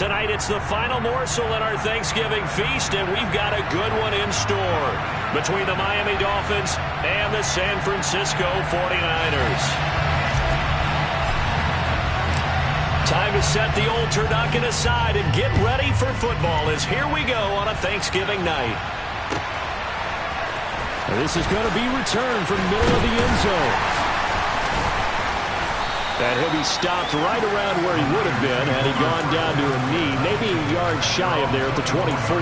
Tonight it's the final morsel in our Thanksgiving feast, and we've got a good one in store between the Miami Dolphins and the San Francisco 49ers. Time to set the old turducken aside and get ready for football as here we go on a Thanksgiving night. This is going to be returned from the middle of the end zone. And he'll be stopped right around where he would have been had he gone down to a knee, maybe a yard shy of there at the 24.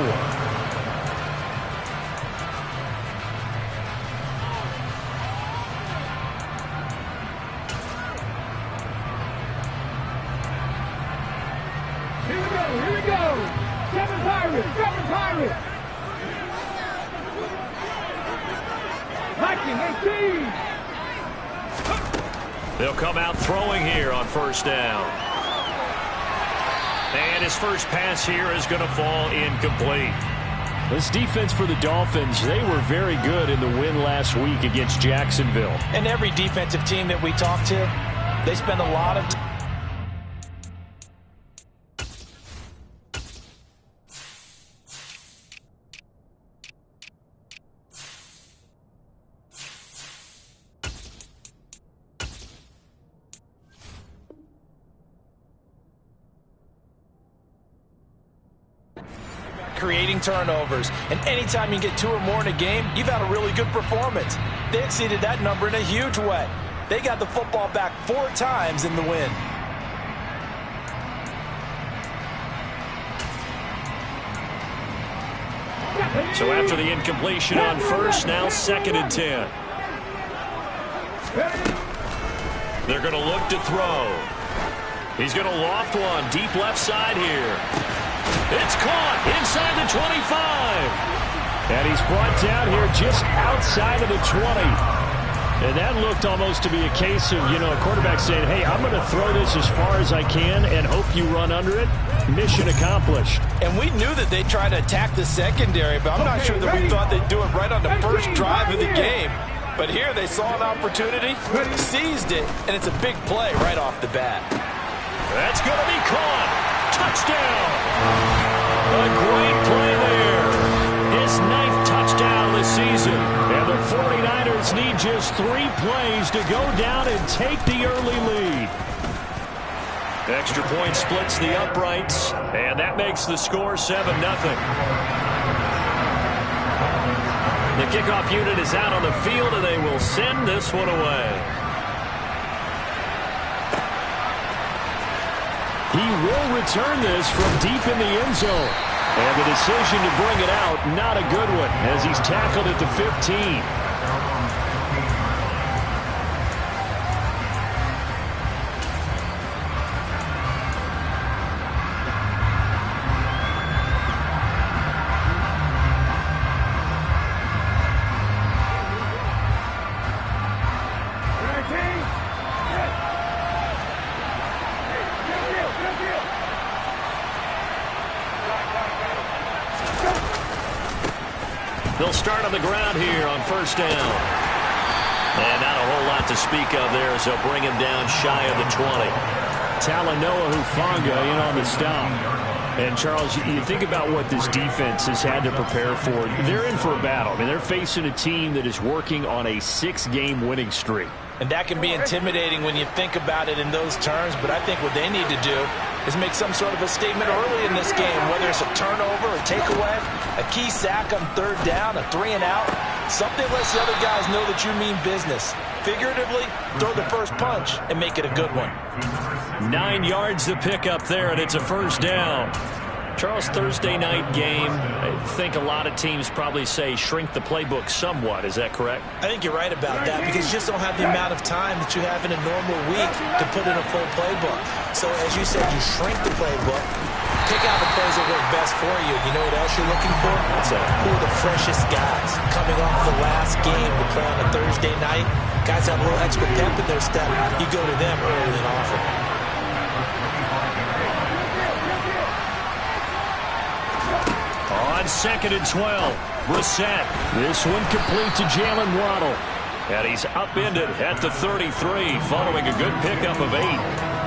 Here we go. Seven Pirates. Viking 18. They'll come out throwing here on first down. And his first pass here is going to fall incomplete. This defense for the Dolphins, they were very good in the win last week against Jacksonville. And every defensive team that we talk to, they spend a lot of time creating turnovers. And anytime you get 2 or more in a game, you've had a really good performance. They exceeded that number in a huge way. They got the football back 4 times in the win. So after the incompletion on first, now 2nd and 10. They're going to look to throw. He's going to loft one deep left side here. It's caught inside the 25. And he's brought down here just outside of the 20. And that looked almost to be a case of, a quarterback saying, hey, I'm going to throw this as far as I can and hope you run under it. Mission accomplished. And we knew that they'd try to attack the secondary, but I'm not sure that we thought they'd do it right on the first drive of the game. But here they saw an opportunity, seized it, and it's a big play right off the bat. That's going to be caught. Touchdown. A great play there. His 9th touchdown of the season. And the 49ers need just 3 plays to go down and take the early lead. Extra point splits the uprights, and that makes the score 7-0. The kickoff unit is out on the field, and they will send this one away. He will return this from deep in the end zone. And the decision to bring it out, not a good one, as he's tackled at the 15. They'll start on the ground here on first down. And not a whole lot to speak of there as they'll bring him down shy of the 20. Talanoa Hufanga in on the stop. And, Charles, you think about what this defense has had to prepare for. They're in for a battle. I mean, they're facing a team that is working on a 6-game winning streak. And that can be intimidating when you think about it in those terms, but I think what they need to do is make some sort of a statement early in this game, whether it's a turnover, a takeaway, a key sack on 3rd down, a 3-and-out, something lets the other guys know that you mean business. Figuratively, throw the first punch and make it a good one. 9 yards to pick up there, and it's a first down. Charles, Thursday night game, I think a lot of teams probably say shrink the playbook somewhat. Is that correct? I think you're right about that because you just don't have the amount of time that you have in a normal week to put in a full playbook. So, as you said, you shrink the playbook, pick out the plays that work best for you. You know what else you're looking for? What's that? Who are the freshest guys coming off the last game to play on a Thursday night? Guys have a little extra pep in their step. You go to them early and often. On 2nd and 12, Brissett. This one complete to Jalen Waddle. And he's upended at the 33 following a good pickup of 8.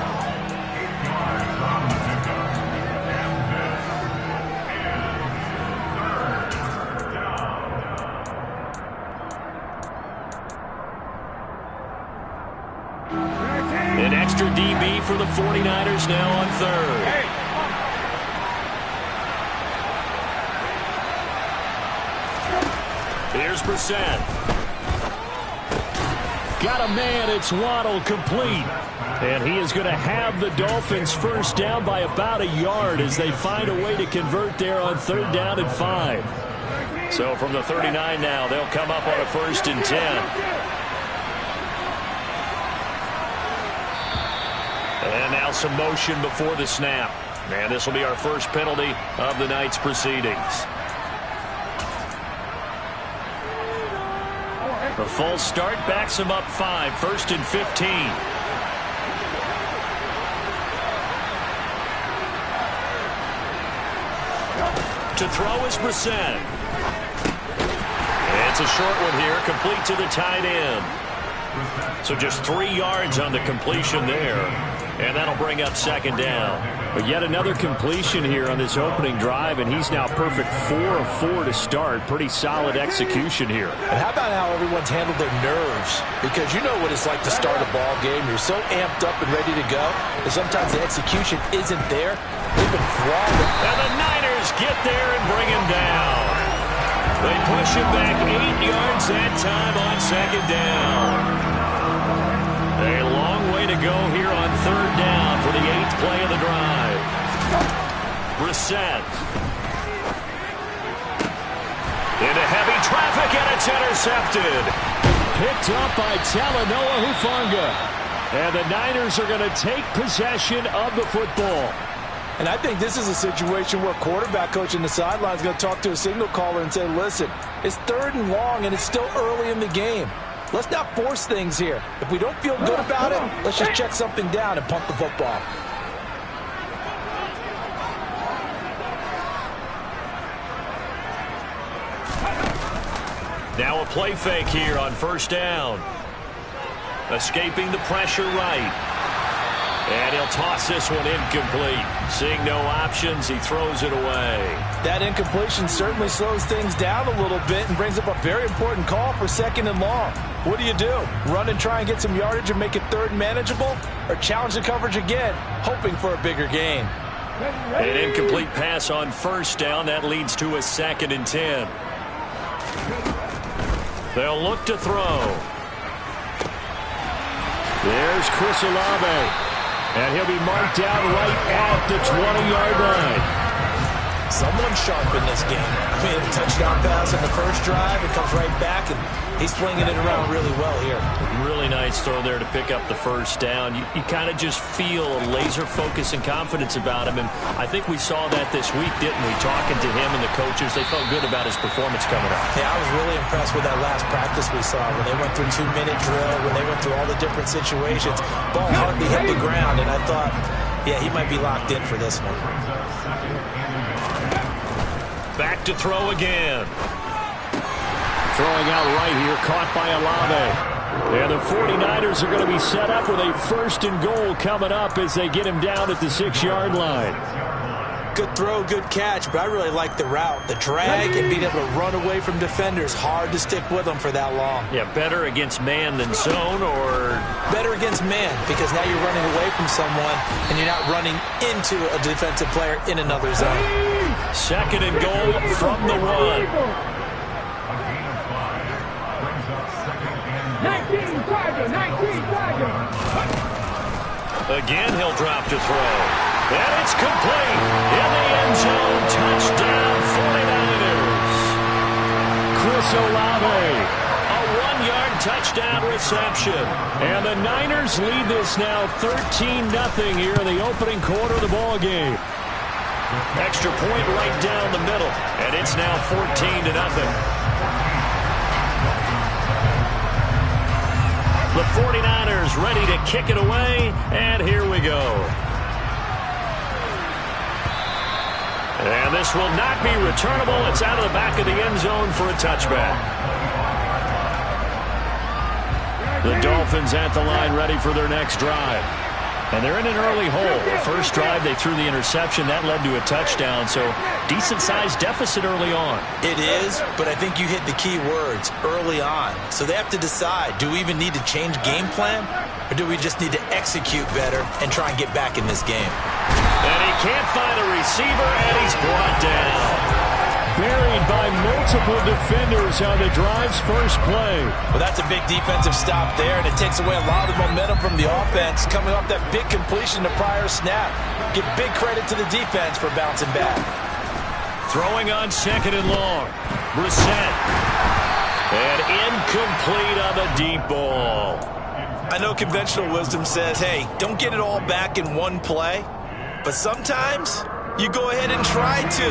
DB for the 49ers now on third. Here's Brissett. Got a man. It's Waddle, complete. And he is going to have the Dolphins first down by about a yard as they find a way to convert there on 3rd down and 5. So from the 39 now, they'll come up on a 1st and 10. And now some motion before the snap. And this will be our first penalty of the night's proceedings. The false start backs him up 5, 1st and 15. To throw is Brissett. It's a short one here, complete to the tight end. So just 3 yards on the completion there. And that'll bring up 2nd down. But yet another completion here on this opening drive, and he's now perfect 4 of 4 to start. Pretty solid execution here. And how about how everyone's handled their nerves? Because you know what it's like to start a ball game. You're so amped up and ready to go, and sometimes the execution isn't there. They've been flawless. And the Niners get there and bring him down. They push him back 8 yards that time on 2nd down. A long way to go here on 3rd down for the 8th play of the drive. Brissett. Into heavy traffic, and it's intercepted. Picked up by Talanoa Hufanga. And the Niners are going to take possession of the football. And I think this is a situation where quarterback coach in the sideline is going to talk to a signal caller and say, listen, it's 3rd and long, and it's still early in the game. Let's not force things here. If we don't feel good about it, let's just check something down and punt the football. Now a play fake here on 1st down. Escaping the pressure right. And he'll toss this one incomplete. Seeing no options, he throws it away. That incompletion certainly slows things down a little bit and brings up a very important call for 2nd and long. What do? Run and try and get some yardage and make it 3rd and manageable? Or challenge the coverage again, hoping for a bigger gain? An incomplete pass on 1st down. That leads to a 2nd and 10. They'll look to throw. There's Chris Olave. And he'll be marked down right at the 20-yard line. Someone sharp in this game. I mean, a touchdown pass in the first drive. It comes right back, and he's flinging it around really well here. Really nice throw there to pick up the 1st down. You kind of just feel a laser focus and confidence about him, and I think we saw that this week, didn't we? Talking to him and the coaches, they felt good about his performance coming up. Yeah, I was really impressed with that last practice we saw when they went through 2-minute drill, when they went through all the different situations. Ball hardly hit the ground, and I thought, yeah, he might be locked in for this one. Back to throw again. Throwing out right here, caught by Olave. And the 49ers are going to be set up with a 1st and goal coming up as they get him down at the 6-yard line. Good throw, good catch, but I really like the route. The drag and being able to run away from defenders. Hard to stick with them for that long. Yeah, better against man than zone, or? Better against man, because now you're running away from someone and you're not running into a defensive player in another zone. 2nd and goal from the 1. 19 Tiger. Again, he'll drop to throw. And it's complete. In the end zone, touchdown 49ers. Chris Olave, a 1-yard touchdown reception. And the Niners lead this now 13-0 here in the opening quarter of the ball game. Extra point right down the middle, and it's now 14-0. The 49ers ready to kick it away, and here we go. And this will not be returnable. It's out of the back of the end zone for a touchback. The Dolphins at the line ready for their next drive. And they're in an early hole. The first drive, they threw the interception. That led to a touchdown. So decent-sized deficit early on. It is, but I think you hit the key words, early on. So they have to decide, do we even need to change game plan? Or do we just need to execute better and try and get back in this game? And he can't find a receiver, and he's brought down. Buried by multiple defenders on the drive's first play. Well, that's a big defensive stop there, and it takes away a lot of the momentum from the offense coming off that big completion to prior snap. Give big credit to the defense for bouncing back. Throwing on second and long. Brissett. And incomplete on the deep ball. I know conventional wisdom says, hey, don't get it all back in one play. But sometimes you go ahead and try to.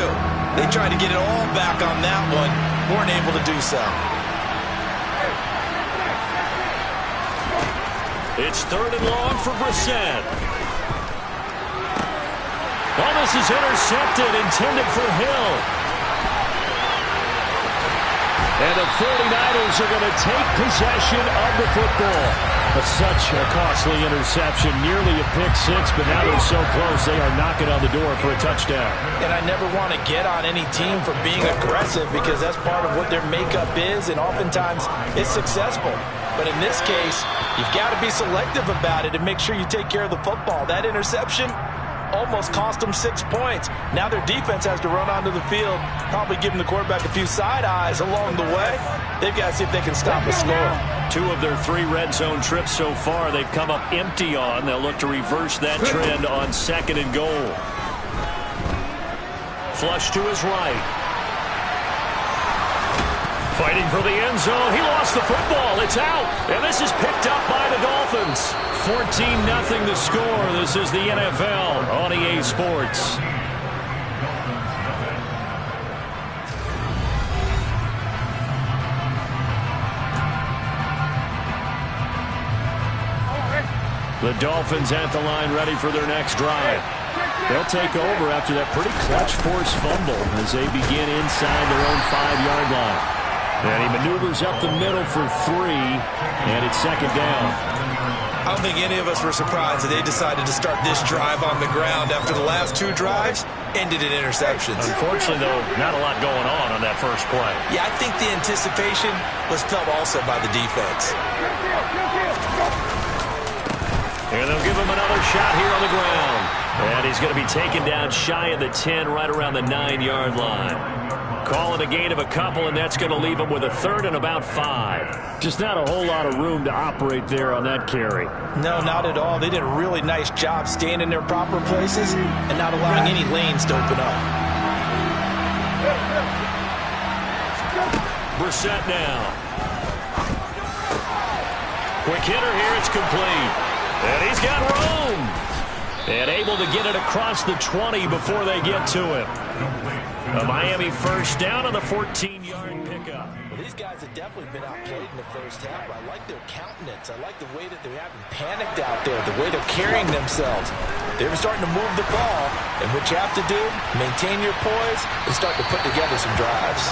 They tried to get it all back on that one. Weren't able to do so. It's third and long for Brissett. Well, this is intercepted, intended for Hill. And the 49ers are going to take possession of the football. But such a costly interception, nearly a pick-6, but now they're so close they are knocking on the door for a touchdown. And I never want to get on any team for being aggressive because that's part of what their makeup is, and oftentimes it's successful. But in this case, you've got to be selective about it and make sure you take care of the football. That interception almost cost them 6 points. Now their defense has to run onto the field, probably giving the quarterback a few side eyes along the way. They've got to see if they can stop the score. 2 of their 3 red zone trips so far they've come up empty on. They'll look to reverse that trend on second and goal. Flush to his right. Fighting for the end zone. He lost the football. It's out. And this is picked up by the Dolphins. 14-0 the score. This is the NFL on EA Sports. The Dolphins at the line, ready for their next drive. They'll take over after that pretty clutch forced fumble as they begin inside their own 5-yard line. And he maneuvers up the middle for 3, and it's second down. I don't think any of us were surprised that they decided to start this drive on the ground after the last 2 drives ended in interceptions. Unfortunately, though, not a lot going on that first play. Yeah, I think the anticipation was felt also by the defense. And they'll give him another shot here on the ground. And he's going to be taken down shy of the 10, right around the 9-yard line. Call it a gain of a couple, and that's going to leave him with a third and about 5. Just not a whole lot of room to operate there on that carry. No, not at all. They did a really nice job staying in their proper places and not allowing any lanes to open up. Brissett now. Quick hitter here. It's complete. And he's got room. And able to get it across the 20 before they get to him. A Miami first down on the 14-yard pickup. Well, these guys have definitely been outplayed in the first half. I like their countenance. I like the way that they haven't panicked out there, the way they're carrying themselves. They're starting to move the ball, and what you have to do, maintain your poise and start to put together some drives.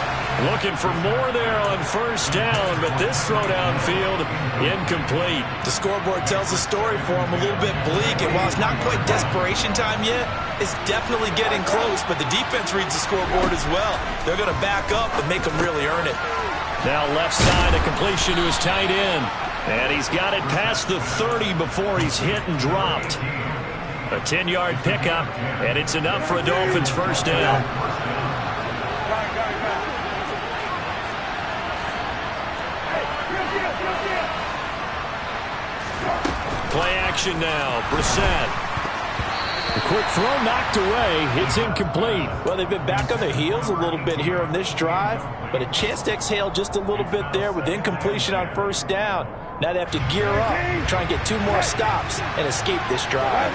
Looking for more there on first down, but this throw downfield incomplete. The scoreboard tells a story for them, a little bit bleak, and while it's not quite desperation time yet, it's definitely getting close, but the defense reads the scoreboard as well. They're going to back up and make them really earn it. Now left side, a completion to his tight end. And he's got it past the 30 before he's hit and dropped. A 10-yard pickup, and it's enough for a Dolphins first down. Play action now. Brissett. The quick throw knocked away. It's incomplete. Well, they've been back on their heels a little bit here on this drive, but a chance to exhale just a little bit there with incompletion on first down. Now they have to gear up, try and get 2 more stops and escape this drive.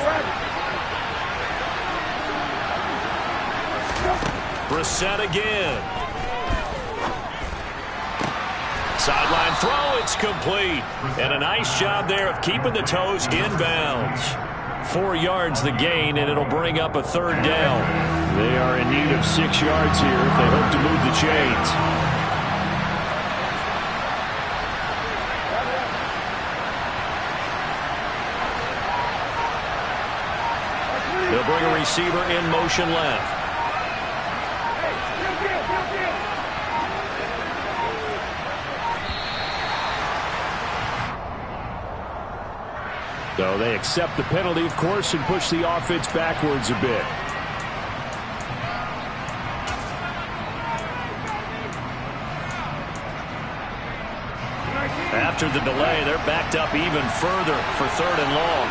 Brissett again. Sideline throw, it's complete. And a nice job there of keeping the toes inbounds. 4 yards the gain, and it'll bring up a third down. They are in need of 6 yards here if they hope to move the chains. receiver in motion left. So they accept the penalty, of course, and push the offense backwards a bit. After the delay, they're backed up even further for 3rd and long.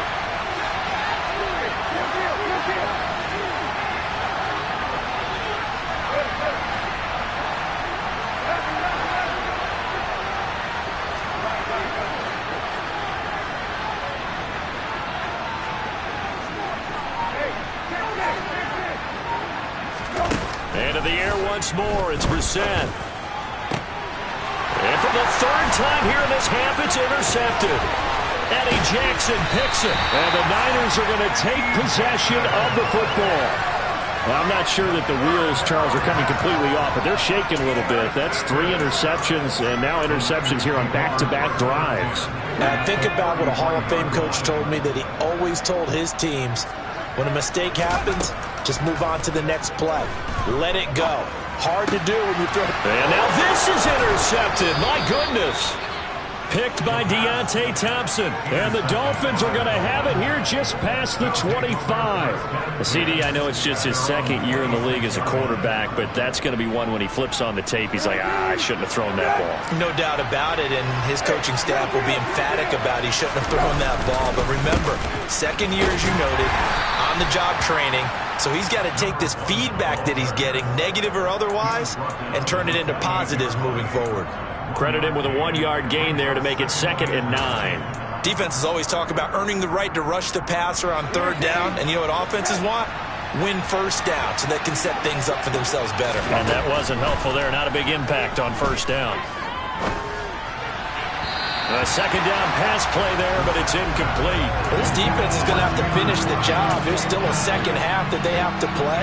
Into the air once more, it's Gruesome. And for the 3rd time here in this half, it's intercepted. Eddie Jackson picks it. And the Niners are going to take possession of the football. Well, I'm not sure that the wheels, Charles, are coming completely off, but they're shaking a little bit. That's 3 interceptions, and now interceptions here on back-to-back drives. Now, think about what a Hall of Fame coach told me that he always told his teams, when a mistake happens, just move on to the next play. Let it go. Hard to do when you throw. And now this is intercepted. My goodness. Picked by Deontay Thompson. And the Dolphins are going to have it here just past the 25. CD, I know it's just his 2nd year in the league as a quarterback, but that's going to be one when he flips on the tape. He's like, I shouldn't have thrown that ball. No doubt about it, and his coaching staff will be emphatic about he shouldn't have thrown that ball. But remember, 2nd year, as you noted, on-the-job training. So he's got to take this feedback that he's getting, negative or otherwise, and turn it into positives moving forward. Credit him with a 1-yard gain there to make it 2nd and 9. Defenses always talk about earning the right to rush the passer on 3rd down. And you know what offenses want? Win 1st down so they can set things up for themselves better. And that wasn't helpful there. Not a big impact on 1st down. A 2nd down pass play there, but it's incomplete. This defense is going to have to finish the job. There's still a 2nd half that they have to play.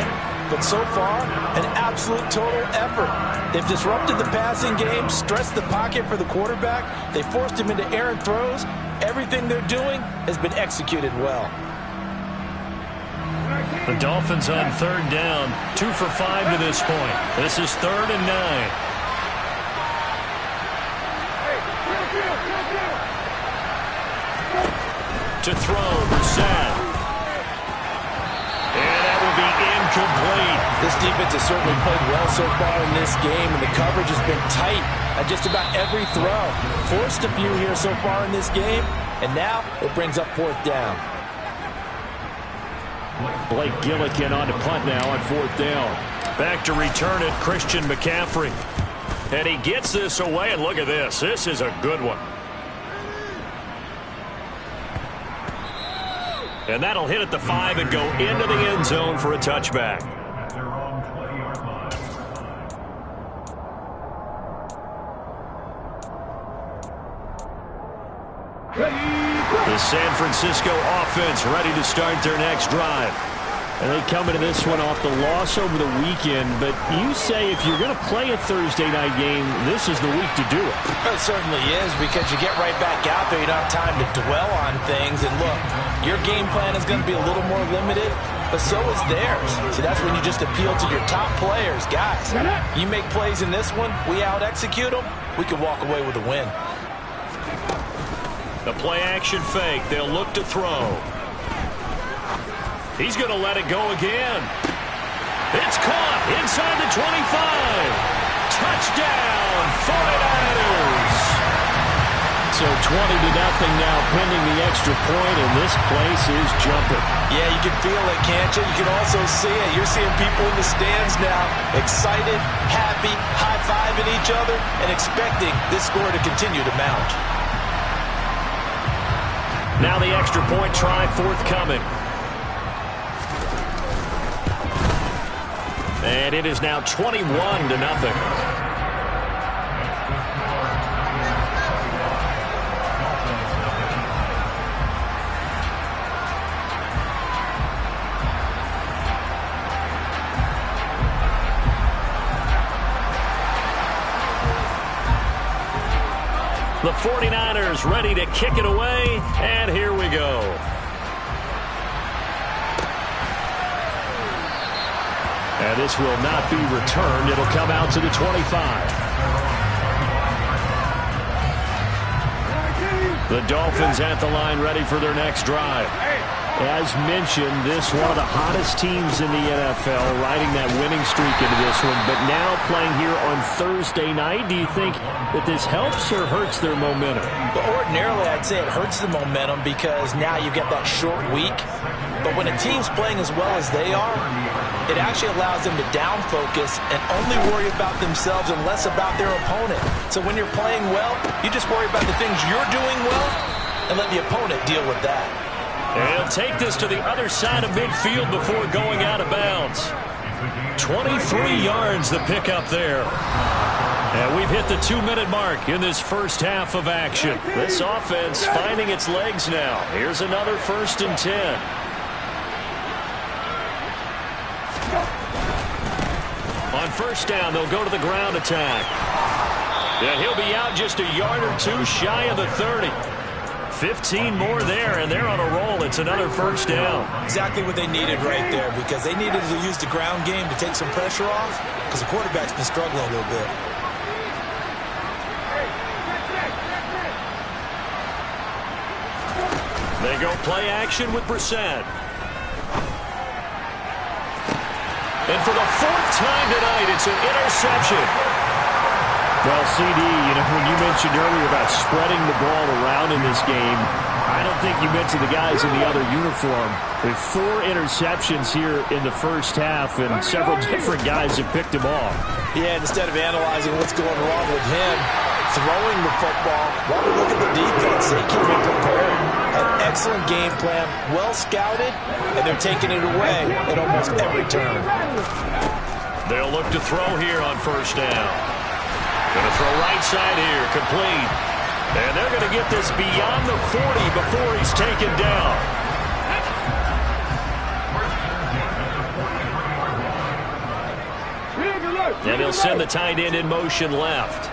But so far, an absolute total effort. They've disrupted the passing game, stressed the pocket for the quarterback. They forced him into errant throws. Everything they're doing has been executed well. The Dolphins on 3rd down, 2 for 5 to this point. This is 3rd and 9. To throw, Gruesome. And that will be incomplete. This defense has certainly played well so far in this game, and the coverage has been tight at just about every throw. Forced a few here so far in this game, and now it brings up 4th down. Blake Gillikin on to punt now on 4th down. Back to return it, Christian McCaffrey. And he gets this away, and look at this. This is a good one. And that'll hit at the 5 and go into the end zone for a touchback. The San Francisco offense ready to start their next drive. And they come into this one off the loss over the weekend, but you say if you're going to play a Thursday night game, this is the week to do it. It certainly is, because you get right back out there. You don't have time to dwell on things. And look, your game plan is going to be a little more limited, but so is theirs. So that's when you just appeal to your top players. Guys, you make plays in this one, we out-execute them, we can walk away with a win. The play-action fake. They'll look to throw. He's going to let it go again. It's caught inside the 25. Touchdown, 49ers. So 20-0 now, pending the extra point, and this place is jumping. Yeah, you can feel it, can't you? You can also see it. You're seeing people in the stands now, excited, happy, high-fiving each other, and expecting this score to continue to mount. Now the extra point try forthcoming. And it is now 21-0. The 49ers ready to kick it away, and here we go. And this will not be returned. It'll come out to the 25. The Dolphins at the line ready for their next drive. As mentioned, this one of the hottest teams in the NFL, riding that winning streak into this one, but now playing here on Thursday night. Do you think that this helps or hurts their momentum? But ordinarily, I'd say it hurts the momentum because now you get that short week. But when a team's playing as well as they are, it actually allows them to down focus and only worry about themselves and less about their opponent. So when you're playing well, you just worry about the things you're doing well and let the opponent deal with that. And he'll take this to the other side of midfield before going out of bounds. 23 yards the pickup there. And we've hit the 2-minute mark in this first half of action. This offense finding its legs now. Here's another 1st and 10. On 1st down, they'll go to the ground attack. And he'll be out just a yard or two shy of the 30. 15 more there, and they're on a roll. It's another 1st down. Exactly what they needed right there, because they needed to use the ground game to take some pressure off, because the quarterback's been struggling a little bit. They go play action with Brissett. And for the 4th time tonight, it's an interception. Well, CD, when you mentioned earlier about spreading the ball around in this game, I don't think you mentioned the guys in the other uniform. With 4 interceptions here in the first half, and several different guys have picked him off. Yeah, instead of analyzing what's going wrong with him, throwing the football, while we look at the defense, they came in prepared. An excellent game plan, well scouted, and they're taking it away at almost every turn. They'll look to throw here on 1st down. Going to throw right side here, complete. And they're going to get this beyond the 40 before he's taken down. And he'll send the tight end in motion left.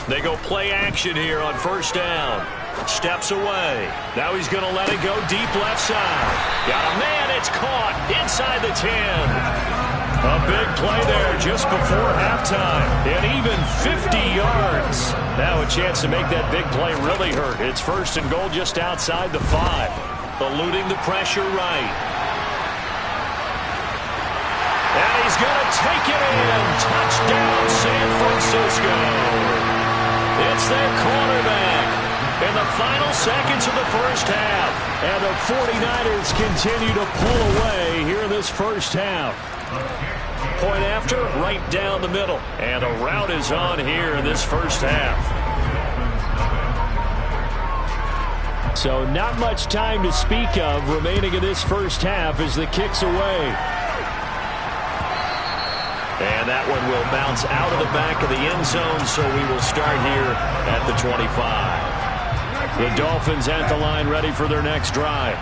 They go play action here on 1st down. Steps away. Now he's going to let it go deep left side. Got a man. It's caught inside the 10. A big play there just before halftime. And even 50 yards. Now a chance to make that big play really hurt. It's 1st and goal just outside the 5. Eluding the pressure right. And he's going to take it in. Touchdown, San Francisco. It's their quarterback in the final seconds of the first half. And the 49ers continue to pull away here in this first half. Point after, right down the middle. And a rout is on here in this first half. So not much time to speak of remaining in this first half as the kick's away. And that one will bounce out of the back of the end zone, so we will start here at the 25. The Dolphins at the line ready for their next drive.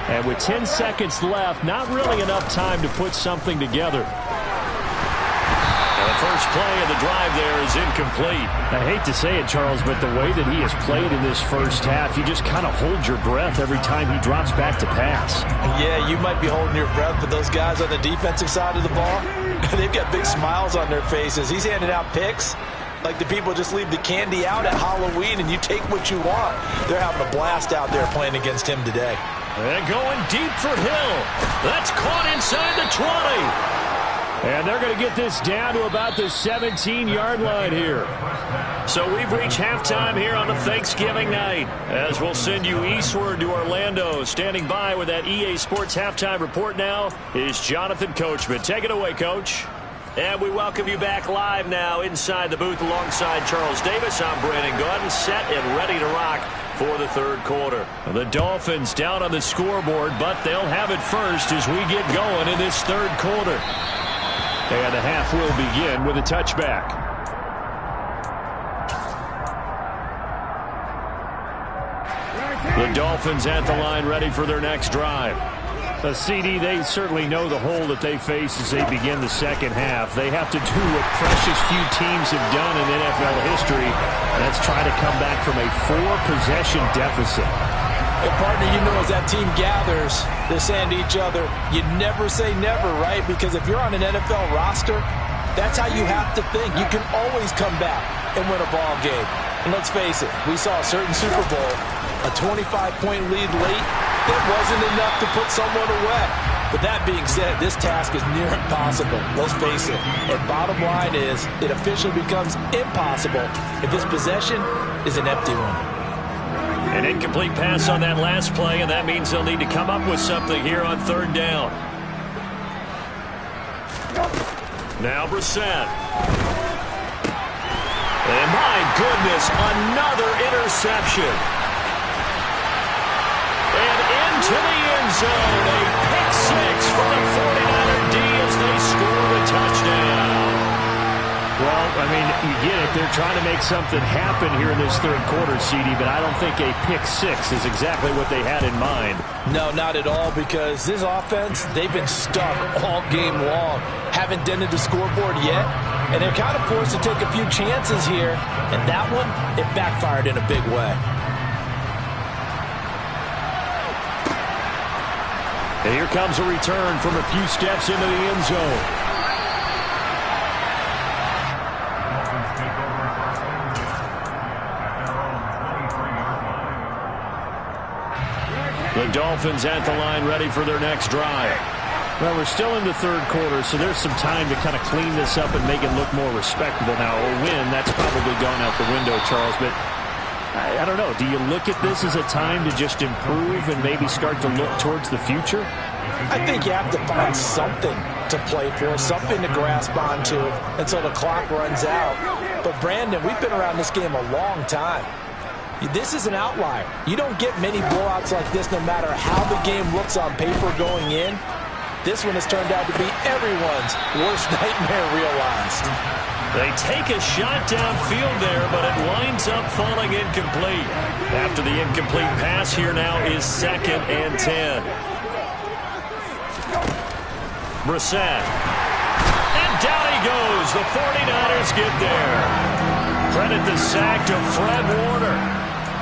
And with 10 seconds left, not really enough time to put something together. And the first play of the drive there is incomplete. I hate to say it, Charles, but the way that he has played in this first half, you just kind of hold your breath every time he drops back to pass. Yeah, you might be holding your breath, but those guys on the defensive side of the ball, they've got big smiles on their faces. He's handing out picks like the people just leave the candy out at Halloween and you take what you want. They're having a blast out there playing against him today. And going deep for Hill. That's caught inside the 20. And they're going to get this down to about the 17-yard line here. So we've reached halftime here on the Thanksgiving night, as we'll send you eastward to Orlando. Standing by with that EA Sports halftime report now is Jonathan Coachman. Take it away, Coach. And we welcome you back live now inside the booth alongside Charles Davis. I'm Brandon Gordon, set and ready to rock for the 3rd quarter. The Dolphins down on the scoreboard, but they'll have it first as we get going in this 3rd quarter. And the half will begin with a touchback. The Dolphins at the line ready for their next drive. A CD, they certainly know the hole that they face as they begin the second half. They have to do what precious few teams have done in NFL history, and that's try to come back from a 4-possession deficit. And partner, you know, as that team gathers, they're saying to each other, you never say never, right? Because if you're on an NFL roster, that's how you have to think. You can always come back and win a ball game. And let's face it, we saw a certain Super Bowl, a 25-point lead late, that wasn't enough to put someone away. But that being said, this task is near impossible. Let's face it. And bottom line is, it officially becomes impossible if this possession is an empty one. An incomplete pass on that last play, and that means they'll need to come up with something here on third down. Now Brissett. And my goodness, another interception. And into the end zone, a pick six for the 49er D as they score the touchdown. Well, I mean, you get it. They're trying to make something happen here in this third quarter, CD, but I don't think a pick six is exactly what they had in mind. No, not at all, because this offense, they've been stuck all game long. Haven't dented the scoreboard yet, and they're kind of forced to take a few chances here, and that one, it backfired in a big way. And here comes a return from a few steps into the end zone. The Dolphins at the line ready for their next drive. Well, we're still in the third quarter, so there's some time to kind of clean this up and make it look more respectable. Now, a win, that's probably gone out the window, Charles, but I don't know. Do you look at this as a time to just improve and maybe start to look towards the future? I think you have to find something to play for, something to grasp onto until the clock runs out. But, Brandon, we've been around this game a long time. This is an outlier. You don't get many blowouts like this no matter how the game looks on paper going in. This one has turned out to be everyone's worst nightmare realized. They take a shot downfield there, but it winds up falling incomplete. After the incomplete pass, here now is 2nd and 10. Brissett. And down he goes. The 49ers get there. Credit the sack to Fred Warner.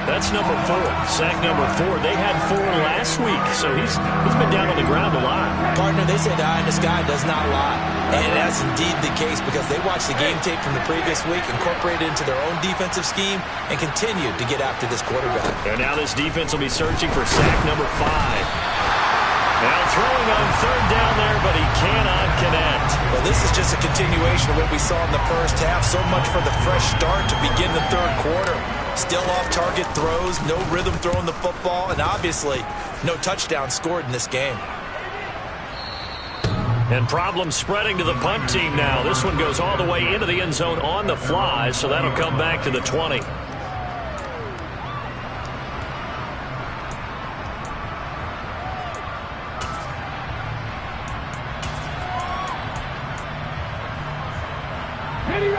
That's number 4. Sack number 4. They had 4 last week, so he's been down on the ground a lot. Partner, they say the eye in the sky does not lie. And that's indeed the case because they watched the game tape from the previous week, incorporated it into their own defensive scheme, and continued to get after this quarterback. And now this defense will be searching for sack number 5. Now throwing on third down there, but he cannot connect. Well, this is just a continuation of what we saw in the first half. So much for the fresh start to begin the third quarter. Still off-target throws, no rhythm throwing the football, and obviously no touchdown scored in this game. And problems spreading to the punt team now. This one goes all the way into the end zone on the fly, so that'll come back to the 20.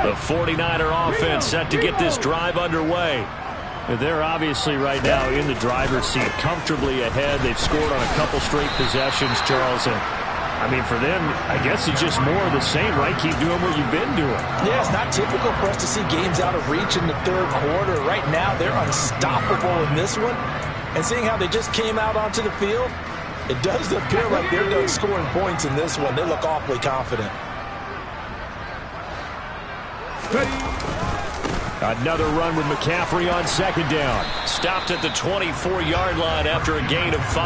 The 49er offense set to get this drive underway. They're obviously right now in the driver's seat, comfortably ahead. They've scored on a couple straight possessions, Charles. And, I mean, for them, I guess it's just more of the same, right? Keep doing what you've been doing. Yeah, it's not typical for us to see games out of reach in the third quarter. Right now, they're unstoppable in this one. And seeing how they just came out onto the field, it does appear like they're done scoring points in this one. They look awfully confident. Another run with McCaffrey on 2nd down. Stopped at the 24-yard line after a gain of 5.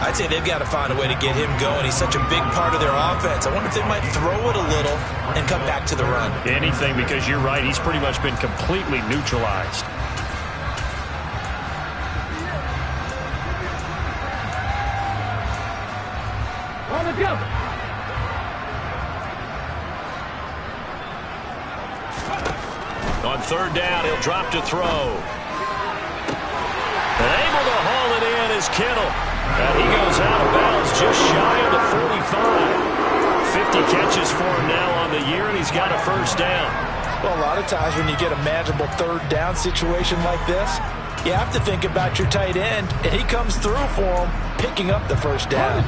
I'd say they've got to find a way to get him going. He's such a big part of their offense. I wonder if they might throw it a little and come back to the run. Anything, because you're right. He's pretty much been completely neutralized. On the jump. On 3rd down, he'll drop to throw. And able to haul it in is Kittle. And he goes out of bounds just shy of the 45. 50 catches for him now on the year, and he's got a 1st down. Well, a lot of times when you get a manageable 3rd down situation like this, you have to think about your tight end, and he comes through for him, picking up the 1st down.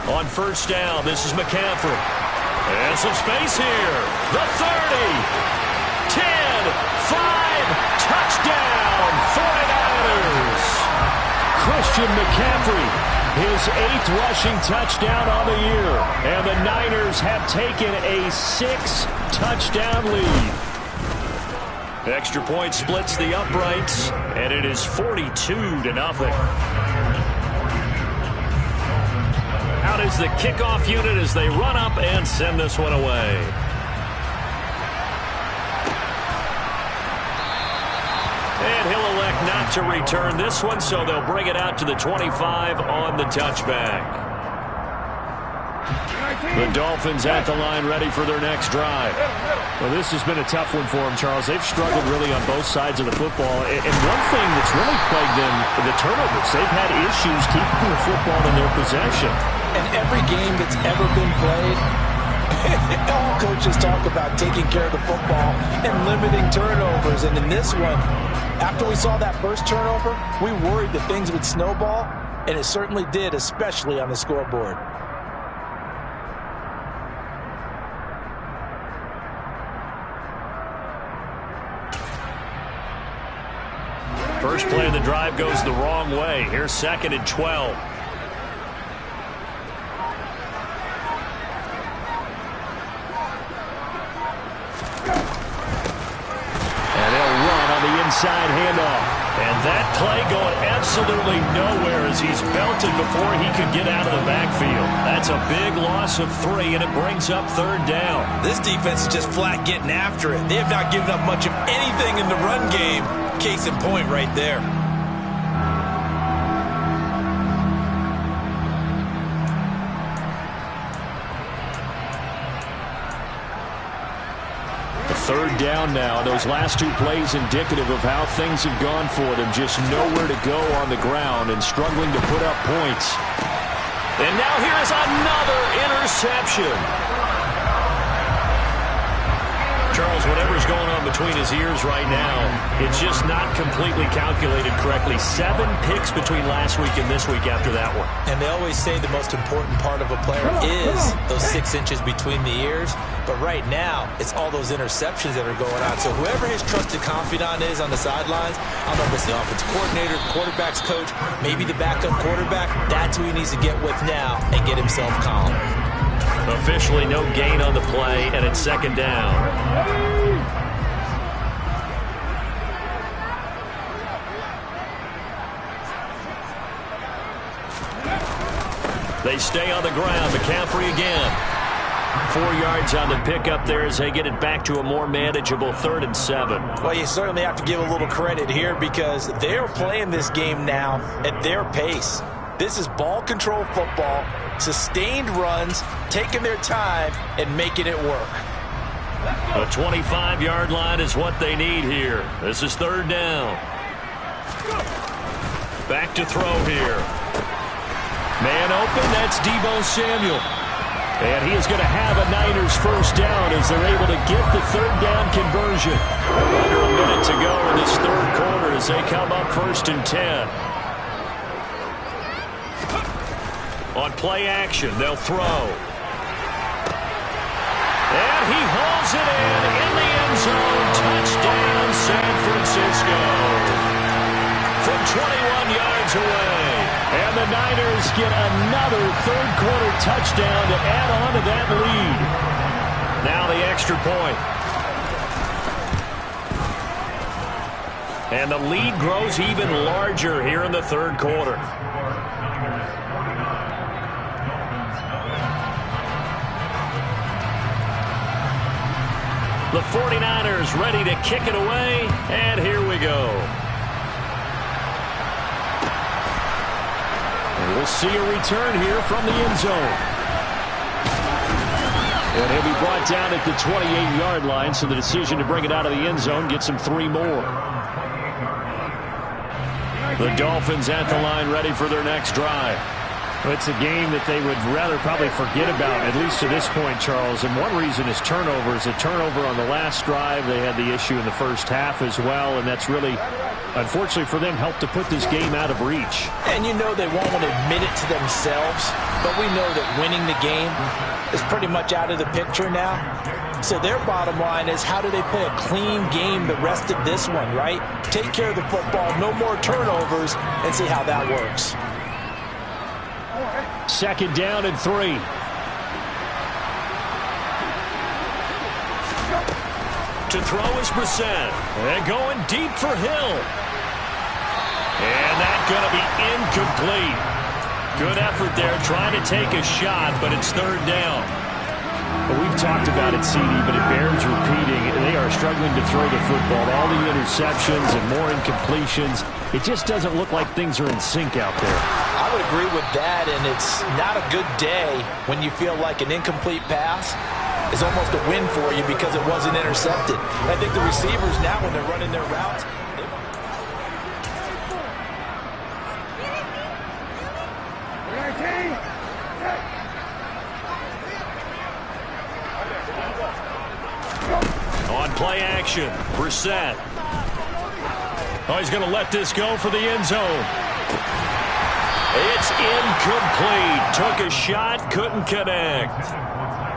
On 1st down, this is McCaffrey. And some space here. The 30. 10. 5. Touchdown. 49ers. Christian McCaffrey, his 8th rushing touchdown on the year. And the Niners have taken a 6-touchdown lead. Extra point splits the uprights, and it is 42-0. Out is the kickoff unit as they run up and send this one away. And he'll elect not to return this one, so they'll bring it out to the 25 on the touchback. The Dolphins at the line ready for their next drive. Well, this has been a tough one for them, Charles. They've struggled really on both sides of the football. And one thing that's really plagued them, the turnovers. They've had issues keeping the football in their possession. And every game that's ever been played, all coaches talk about taking care of the football and limiting turnovers. And in this one, after we saw that first turnover, we worried that things would snowball, and it certainly did, especially on the scoreboard. First play of the drive goes the wrong way. Here's 2nd and 12. And they'll run on the inside handoff. And that play going absolutely nowhere as he's belted before he could get out of the backfield. That's a big loss of 3, and it brings up 3rd down. This defense is just flat getting after it. They have not given up much of anything in the run game. Case in point right there. The 3rd down now. Those last 2 plays indicative of how things have gone for them. Just nowhere to go on the ground and struggling to put up points. And now here's another interception. Charles, whatever's going on between his ears right now, it's just not completely calculated correctly. 7 picks between last week and this week after that one. And they always say the most important part of a player is those 6 inches between the ears. But right now, it's all those interceptions that are going on. So whoever his trusted confidant is on the sidelines, I don't know if it's the offensive coordinator, the quarterback's coach, maybe the backup quarterback, that's who he needs to get with now and get himself calm. Officially no gain on the play, and it's 2nd down. They stay on the ground. McCaffrey again. 4 yards on the pickup there as they get it back to a more manageable 3rd and 7. Well, you certainly have to give a little credit here because they're playing this game now at their pace. This is ball control football, sustained runs, taking their time, and making it work. A 25-yard line is what they need here. This is 3rd down. Back to throw here. Man open, that's Deebo Samuel. And he is going to have a Niners 1st down as they're able to get the 3rd down conversion. Under a minute to go in this 3rd quarter as they come up 1st and 10. On play action, they'll throw. And he hauls it in the end zone. Touchdown, San Francisco. From 21 yards away. And the Niners get another 3rd quarter touchdown to add on to that lead. Now the extra point. And the lead grows even larger here in the 3rd quarter. The 49ers ready to kick it away, and here we go. And we'll see a return here from the end zone. And he'll be brought down at the 28-yard line, so the decision to bring it out of the end zone gets him 3 more. The Dolphins at the line ready for their next drive. It's a game that they would rather probably forget about, at least to this point, Charles. And one reason is turnovers. A turnover on the last drive. They had the issue in the first half as well, and that's really, unfortunately for them, helped to put this game out of reach. And you know they won't want to admit it to themselves, but we know that winning the game is pretty much out of the picture now. So their bottom line is, how do they play a clean game the rest of this one, right? Take care of the football, no more turnovers, and see how that works. 2nd down and 3. To throw is Brissett. And going deep for Hill. And that's going to be incomplete. Good effort there, trying to take a shot, but it's 3rd down. Well, we've talked about it, CD, but it bears repeating. They are struggling to throw the football. All the interceptions and more incompletions. It just doesn't look like things are in sync out there. I would agree with that, and it's not a good day when you feel like an incomplete pass is almost a win for you because it wasn't intercepted. I think the receivers now, when they're running their routes, On play action, Brissett. Oh, he's going to let this go for the end zone. It's incomplete. Took a shot, couldn't connect.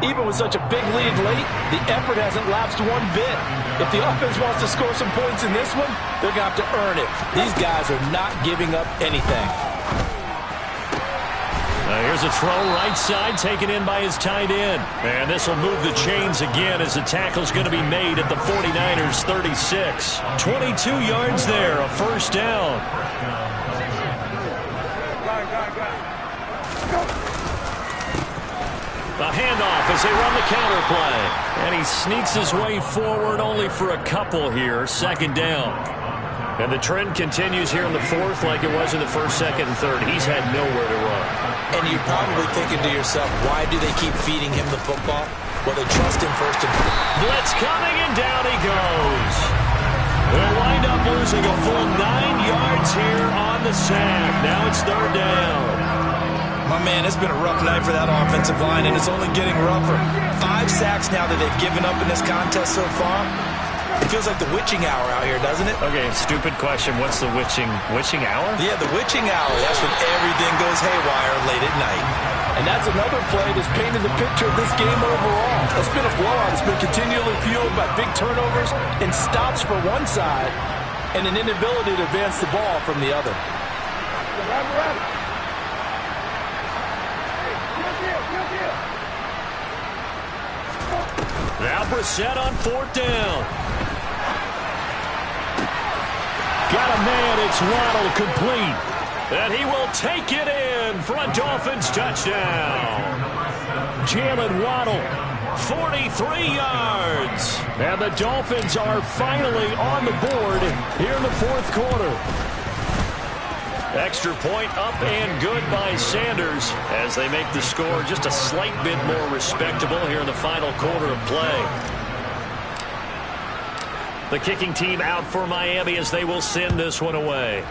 even with such a big lead late, the effort hasn't lapsed one bit. If the offense wants to score some points in this one, they're going to have to earn it. These guys are not giving up anything. Here's a throw right side, taken in by his tight end. And this will move the chains again as the tackle's going to be made at the 49ers 36. 22 yards there, a first down. The handoff as they run the counter play. And he sneaks his way forward only for a couple here. Second down. And the trend continues here in the fourth like it was in the first, second, and third. He's had nowhere to run. And you're probably thinking to yourself, why do they keep feeding him the football? Well, they trust him first and foremost. Blitz coming, and down he goes. They'll wind up losing a full 9 yards here on the sack. Now it's third down. My man, it's been a rough night for that offensive line, and it's only getting rougher. 5 sacks now that they've given up in this contest so far. It feels like the witching hour out here, doesn't it? Okay, stupid question. What's the witching hour? Yeah, the witching hour. That's when everything goes haywire late at night. And that's another play that's painted the picture of this game overall. It's been a blowout. It's been continually fueled by big turnovers and stops for one side and an inability to advance the ball from the other. Now Brissett on fourth down. Got a man, it's Waddle, complete. And he will take it in for a Dolphins touchdown. Jalen Waddle, 43 yards. And the Dolphins are finally on the board here in the fourth quarter. Extra point up and good by Sanders as they make the score just a slight bit more respectable here in the final quarter of play. The kicking team out for Miami as they will send this one away.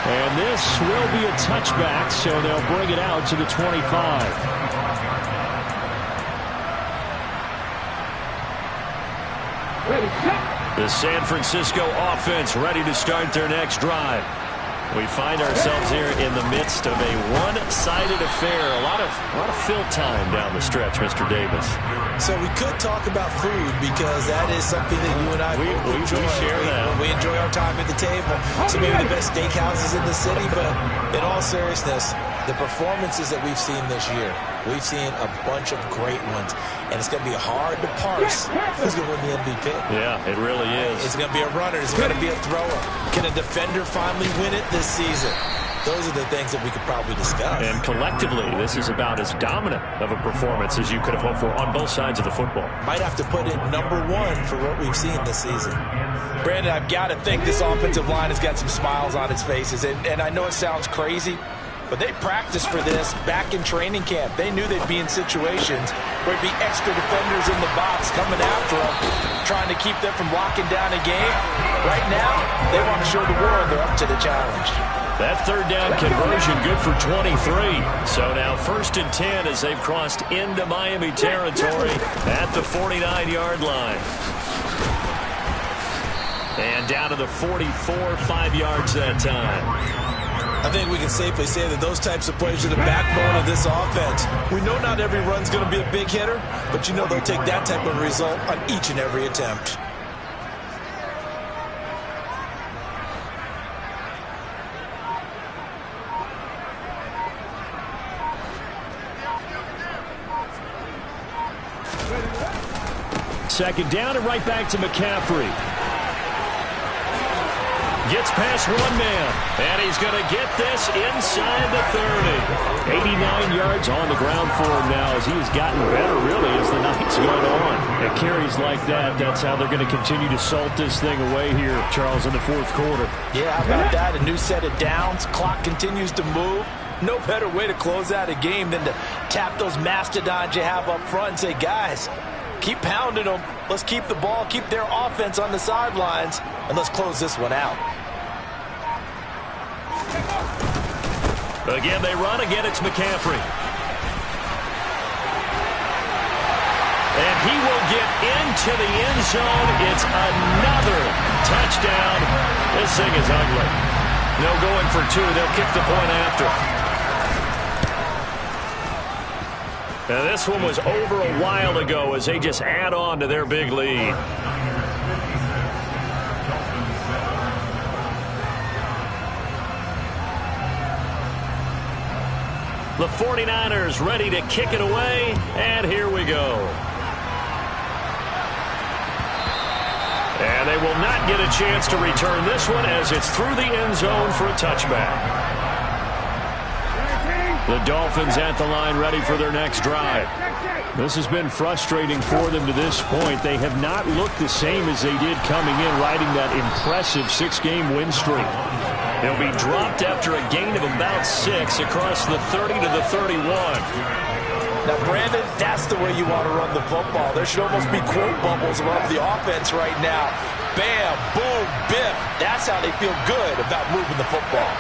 And this will be a touchback, so they'll bring it out to the 25. The San Francisco offense ready to start their next drive. We find ourselves here in the midst of a one-sided affair. A lot of fill time down the stretch, Mr. Davis. So we could talk about food because that is something that you and I we share that. We enjoy our time at the table. So maybe the best steakhouses in the city, but in all seriousness, the performances that we've seen this year, we've seen a bunch of great ones. And it's going to be hard to parse who's going to win the MVP. Yeah, it really is. It's going to be a runner. It's going to be a thrower. Can a defender finally win it this season? Those are the things that we could probably discuss. And collectively, this is about as dominant of a performance as you could have hoped for on both sides of the football. Might have to put it #1 for what we've seen this season. Brandon, I've got to think this offensive line has got some smiles on its faces. And I know it sounds crazy, but they practiced for this back in training camp. They knew they'd be in situations where it'd be extra defenders in the box coming after them, trying to keep them from locking down a game. Right now, they want to show the world they're up to the challenge. That third down conversion good for 23. So now 1st and 10 as they've crossed into Miami territory at the 49-yard line. And down to the 44, 5 yards that time. I think we can safely say that those types of plays are the backbone of this offense. We know not every run's going to be a big hitter, but you know they'll take that type of result on each and every attempt. Second down and right back to McCaffrey. Gets past one man, and he's going to get this inside the 30. 89 yards on the ground for him now as he has gotten better, really, as the night's gone on. And carries like that, that's how they're going to continue to salt this thing away here, Charles, in the 4th quarter. Yeah, how about that? A new set of downs. Clock continues to move. No better way to close out a game than to tap those mastodons you have up front and say, guys, keep pounding them. Let's keep the ball, keep their offense on the sidelines, and let's close this one out. Again, they run. Again, it's McCaffrey. And he will get into the end zone. It's another touchdown. This thing is ugly. No going for 2. They'll kick the point after. Now, this one was over a while ago as they just add on to their big lead. The 49ers ready to kick it away, and here we go. And they will not get a chance to return this one as it's through the end zone for a touchback. The Dolphins at the line ready for their next drive. This has been frustrating for them to this point. They have not looked the same as they did coming in, riding that impressive 6-game win streak. They'll be dropped after a gain of about 6 across the 30 to the 31. Now, Brandon, that's the way you want to run the football. There should almost be quote bubbles around the offense right now. Bam, boom, biff. That's how they feel good about moving the football.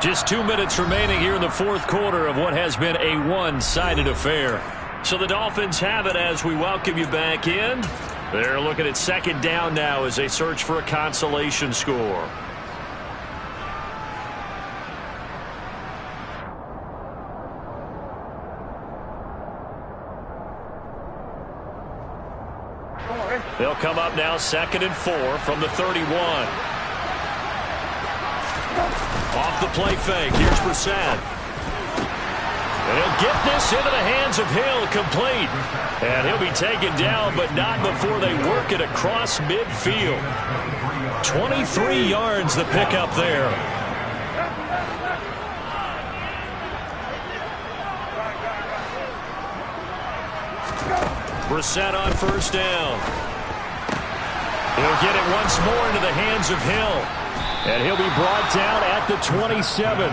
Just 2 minutes remaining here in the 4th quarter of what has been a one-sided affair. So the Dolphins have it as we welcome you back in. They're looking at 2nd down now as they search for a consolation score. They'll come up now 2nd and 4 from the 31. Off the play fake. Here's Brissett. And he'll get this into the hands of Hill, complete. And he'll be taken down, but not before they work it across midfield. 23 yards the pickup there. Brissett on 1st down. He'll get it once more into the hands of Hill. And he'll be brought down at the 27.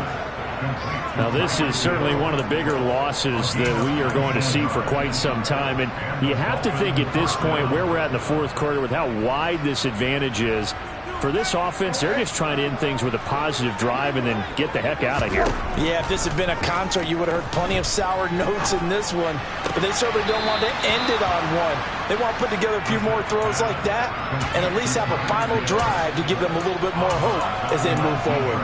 Now, this is certainly one of the bigger losses that we are going to see for quite some time. And you have to think at this point where we're at in the 4th quarter with how wide this advantage is. For this offense, they're just trying to end things with a positive drive and then get the heck out of here. Yeah, if this had been a concert, you would have heard plenty of sour notes in this one. But they certainly don't want to end it on one. They want to put together a few more throws like that and at least have a final drive to give them a little bit more hope as they move forward.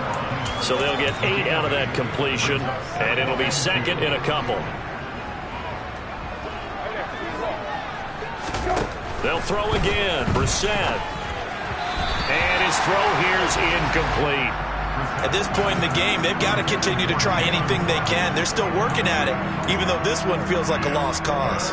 So they'll get 8 out of that completion, and it'll be 2nd and a couple. They'll throw again. Brissett. And his throw here is incomplete. At this point in the game, they've got to continue to try anything they can. They're still working at it, even though this one feels like a lost cause.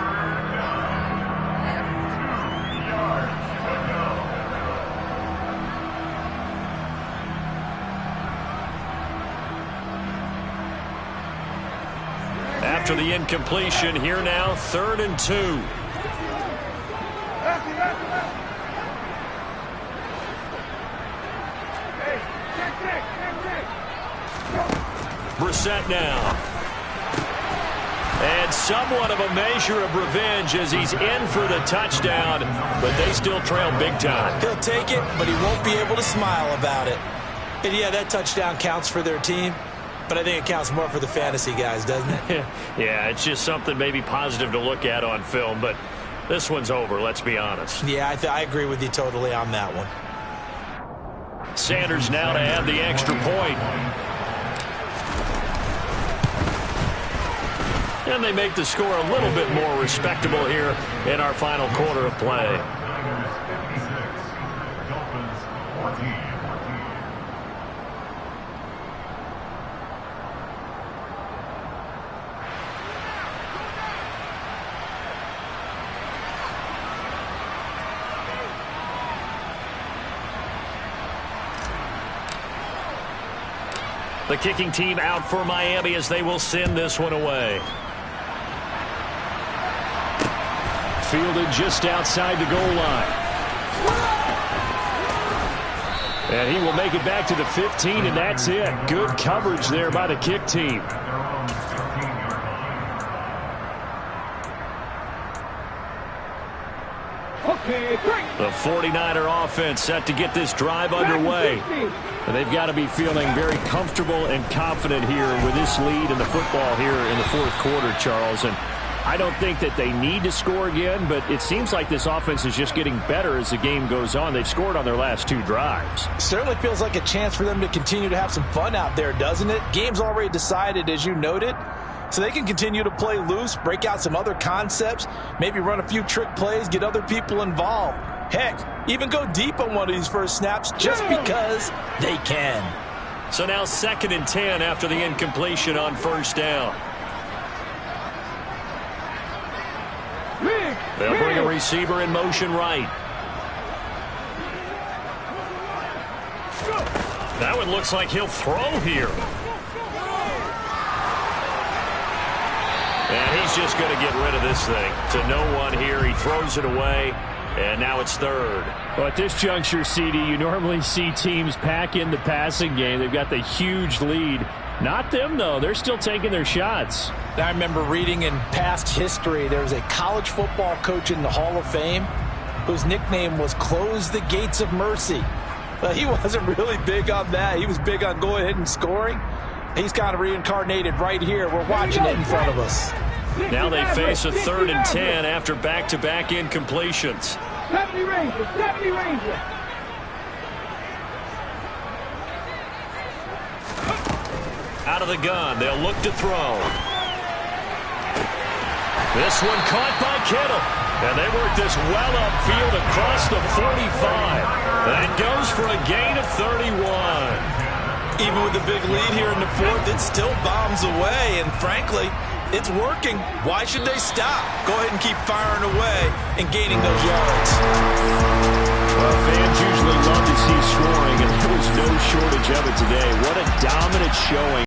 After the incompletion, here now, 3rd and 2. Brissett now. And somewhat of a measure of revenge as he's in for the touchdown, but they still trail big time. He'll take it, but he won't be able to smile about it. And yeah, that touchdown counts for their team, but I think it counts more for the fantasy guys, doesn't it? Yeah, it's just something maybe positive to look at on film, but this one's over, let's be honest. Yeah, I agree with you totally on that one. Sanders now to add the extra point. And they make the score a little bit more respectable here in our final quarter of play. The kicking team out for Miami as they will send this one away. Fielded just outside the goal line. And he will make it back to the 15, and that's it. Good coverage there by the kick team. The 49er offense set to get this drive underway. And they've got to be feeling very comfortable and confident here with this lead in the football here in the fourth quarter, Charles. And I don't think that they need to score again, but it seems like this offense is just getting better as the game goes on. They've scored on their last two drives. Certainly feels like a chance for them to continue to have some fun out there, doesn't it? Game's already decided, as you noted, so they can continue to play loose, break out some other concepts, maybe run a few trick plays, get other people involved. Heck, even go deep on one of these first snaps just because they can. So now 2nd and 10 after the incompletion on first down. They'll bring a receiver in motion right. That one looks like he'll throw here. And he's just going to get rid of this thing. To no one here. He throws it away. And now it's 3rd. Well, at this juncture, CD, you normally see teams pack in the passing game. They've got the huge lead. Not them, though. They're still taking their shots. I remember reading in past history, there was a college football coach in the Hall of Fame whose nickname was Close the Gates of Mercy. But he wasn't really big on that. He was big on going ahead and scoring. He's kind of reincarnated right here. We're watching it in front of us. Now they face a 3rd and 10 after back-to-back incompletions. 70 Rangers, 70 Rangers. Out of the gun, they'll look to throw. This one caught by Kittle. And they work this well upfield across the 45. That goes for a gain of 31. Even with the big lead here in the 4th, it still bombs away. And frankly, it's working. Why should they stop? Go ahead and keep firing away and gaining those yards. Well, fans usually love to see scoring, and there was no shortage of it today. What a dominant showing.